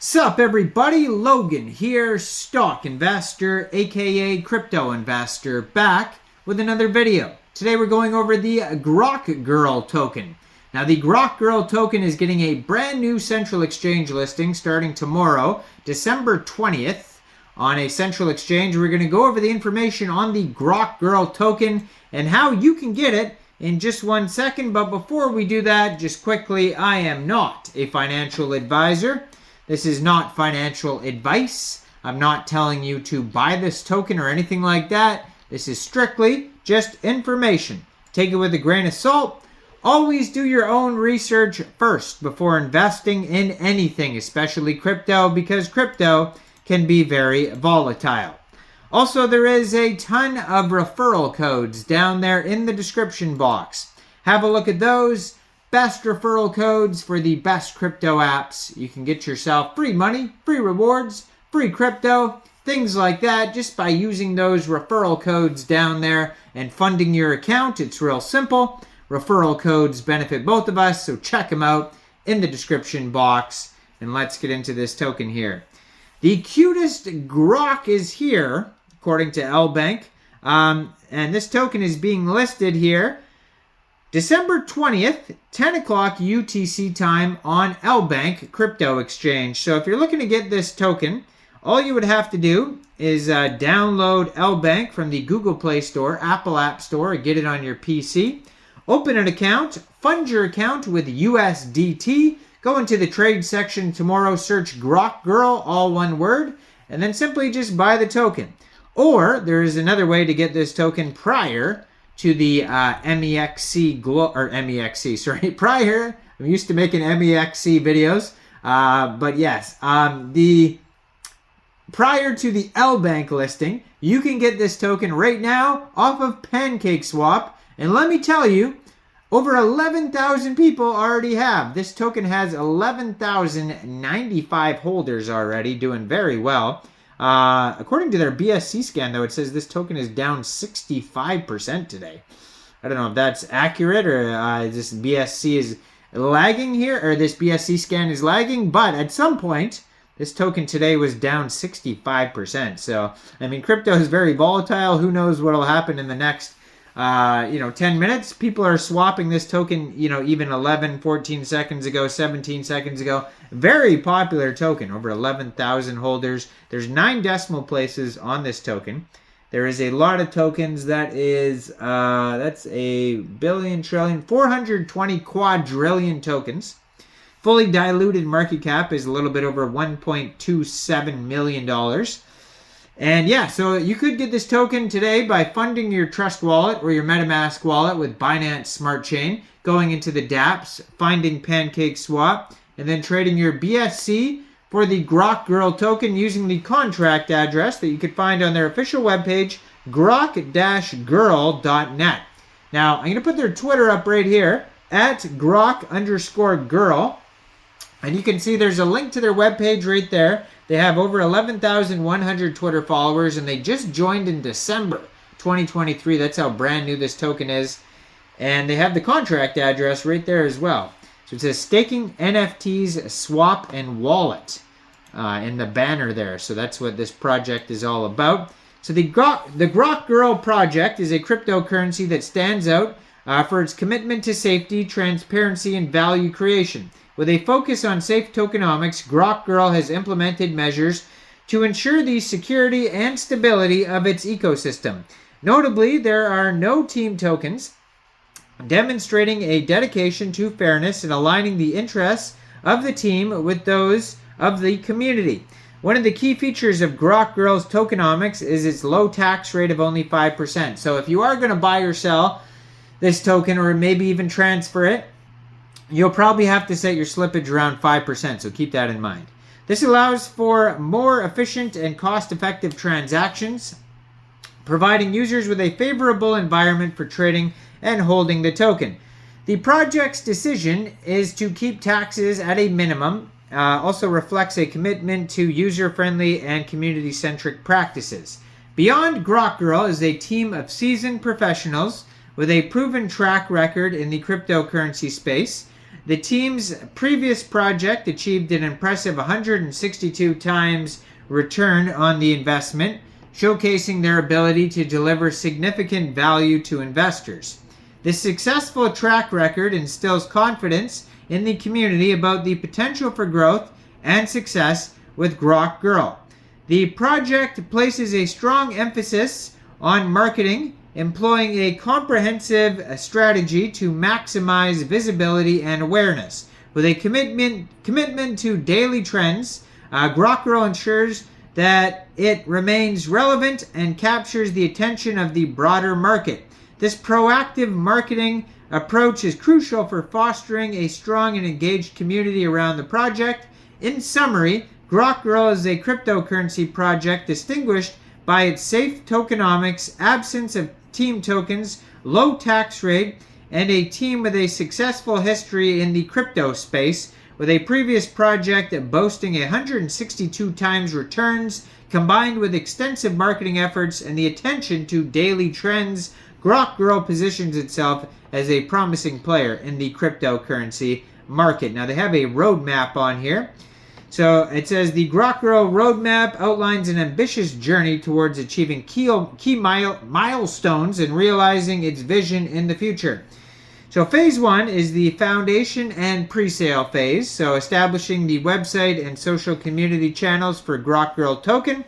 Sup everybody, Logan here, stock investor, aka crypto investor, back with another video. Today we're going over the Grokgirl token. Now the Grokgirl token is getting a brand new central exchange listing starting tomorrow, December 20th, on a central exchange. We're going to go over the information on the Grokgirl token and how you can get it in just 1 second. But before we do that, just quickly, I am not a financial advisor. This is not financial advice. I'm not telling you to buy this token or anything like that. This is strictly just information. Take it with a grain of salt. Always do your own research first before investing in anything, especially crypto, because crypto can be very volatile. Also, there is a ton of referral codes down there in the description box. Have a look at those. Best referral codes for the best crypto apps. You can get yourself free money, free rewards, free crypto, things like that just by using those referral codes down there and funding your account. It's real simple. Referral codes benefit both of us, so check them out in the description box. And let's get into this token here. The cutest Grok is here, according to Lbank. And this token is being listed here December 20th, 10 o'clock UTC time on Lbank crypto exchange. So if you're looking to get this token, all you would have to do is download Lbank from the Google Play Store, Apple App Store, get it on your PC. Open an account, fund your account with USDT, go into the trade section tomorrow, search Grokgirl, all one word, and then simply just buy the token. Or there is another way to get this token prior to the MEXC, prior, I'm used to making MEXC videos, but yes, prior to the Lbank listing, you can get this token right now off of Pamcakeswap, and let me tell you, over 11,000 people already have. This token has 11,095 holders already, doing very well. According to their BSC scan, though, it says this token is down 65% today. I don't know if that's accurate or this BSC is lagging here, or this BSC scan is lagging, but at some point, this token today was down 65%. So, I mean, crypto is very volatile. Who knows what will happen in the next 10 minutes. People are swapping this token, even 11, 14 seconds ago, 17 seconds ago. Very popular token, over 11,000 holders. There's 9 decimal places on this token. There is a lot of tokens. That is, that's a billion, trillion, 420 quadrillion tokens. Fully diluted market cap is a little bit over $1.27 million. And yeah, so you could get this token today by funding your Trust wallet or your MetaMask wallet with Binance Smart Chain, going into the dApps, finding Pamcakeswap, and then trading your BSC for the Grokgirl token using the contract address that you could find on their official webpage, grok-girl.net. Now, I'm going to put their Twitter up right here, at grok_girl. And you can see there's a link to their webpage right there. They have over 11,100 Twitter followers, and they just joined in December 2023. That's how brand new this token is. And they have the contract address right there as well. So it says staking NFTs, swap, and wallet in the banner there. So that's what this project is all about. So the Grokgirl project is a cryptocurrency that stands out for its commitment to safety, transparency, and value creation. With a focus on safe tokenomics, Grokgirl has implemented measures to ensure the security and stability of its ecosystem. Notably, there are no team tokens, demonstrating a dedication to fairness and aligning the interests of the team with those of the community. One of the key features of Grokgirl's tokenomics is its low tax rate of only 5%. So if you are going to buy or sell this token, or maybe even transfer it, you'll probably have to set your slippage around 5%, so keep that in mind. This allows for more efficient and cost-effective transactions, providing users with a favorable environment for trading and holding the token. The project's decision is to keep taxes at a minimum, also reflects a commitment to user-friendly and community-centric practices. Beyond Grokgirl is a team of seasoned professionals with a proven track record in the cryptocurrency space. The team's previous project achieved an impressive 162 times return on the investment, showcasing their ability to deliver significant value to investors. This successful track record instills confidence in the community about the potential for growth and success with Grokgirl. The project places a strong emphasis on marketing, employing a comprehensive strategy to maximize visibility and awareness. With a commitment to daily trends, Grokgirl ensures that it remains relevant and captures the attention of the broader market. This proactive marketing approach is crucial for fostering a strong and engaged community around the project. In summary, Grokgirl is a cryptocurrency project distinguished by its safe tokenomics, absence of team tokens, low tax rate, and a team with a successful history in the crypto space, with a previous project boasting 162 times returns, combined with extensive marketing efforts and the attention to daily trends. Grokgirl positions itself as a promising player in the cryptocurrency market. Now, they have a roadmap on here. So it says the Grokgirl roadmap outlines an ambitious journey towards achieving key milestones and realizing its vision in the future. So phase 1 is the foundation and pre-sale phase. So establishing the website and social community channels for Grokgirl token,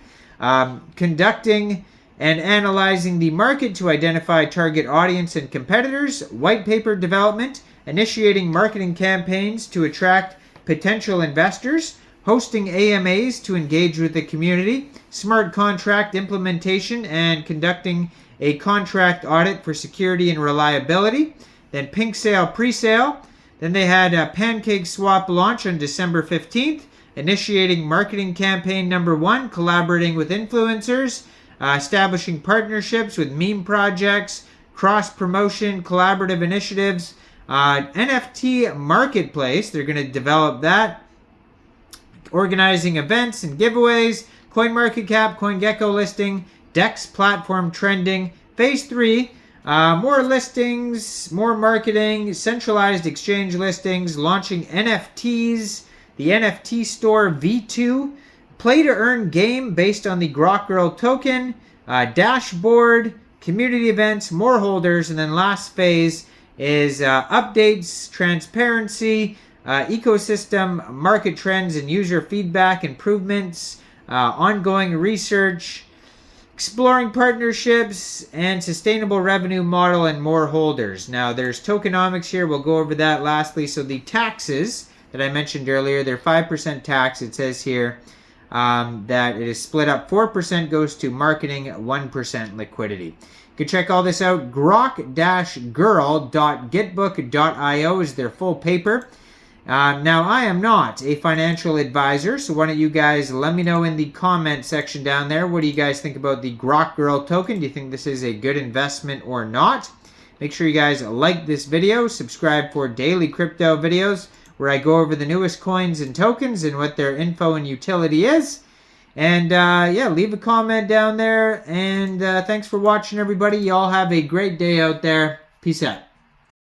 conducting and analyzing the market to identify target audience and competitors, white paper development, initiating marketing campaigns to attract potential investors, hosting AMAs to engage with the community, smart contract implementation, and conducting a contract audit for security and reliability. Then pink sale pre-sale. Then they had a Pamcakeswap launch on December 15th, initiating marketing campaign number 1, collaborating with influencers, establishing partnerships with meme projects, cross-promotion, collaborative initiatives, NFT marketplace. They're going to develop that. Organizing events and giveaways, CoinMarketCap, CoinGecko listing, DEX platform trending. Phase 3, more listings, more marketing, centralized exchange listings, launching NFTs, the NFT store V2, play to earn game based on the Grokgirl token, dashboard, community events, more holders, and then last phase is updates, transparency, ecosystem, market trends, and user feedback improvements, ongoing research, exploring partnerships, and sustainable revenue model, and more holders. Now, there's tokenomics here. We'll go over that lastly. So the taxes that I mentioned earlier, they're 5% tax. It says here that it is split up. 4% goes to marketing, 1% liquidity. You can check all this out. Grok-girl.gitbook.io is their full paper. Now, I am not a financial advisor, so why don't you guys let me know in the comment section down there. What do you guys think about the Grokgirl token? Do you think this is a good investment or not? Make sure you guys like this video, subscribe for daily crypto videos where I go over the newest coins and tokens and what their info and utility is. And yeah, leave a comment down there. And thanks for watching, everybody. Y'all have a great day out there. Peace out.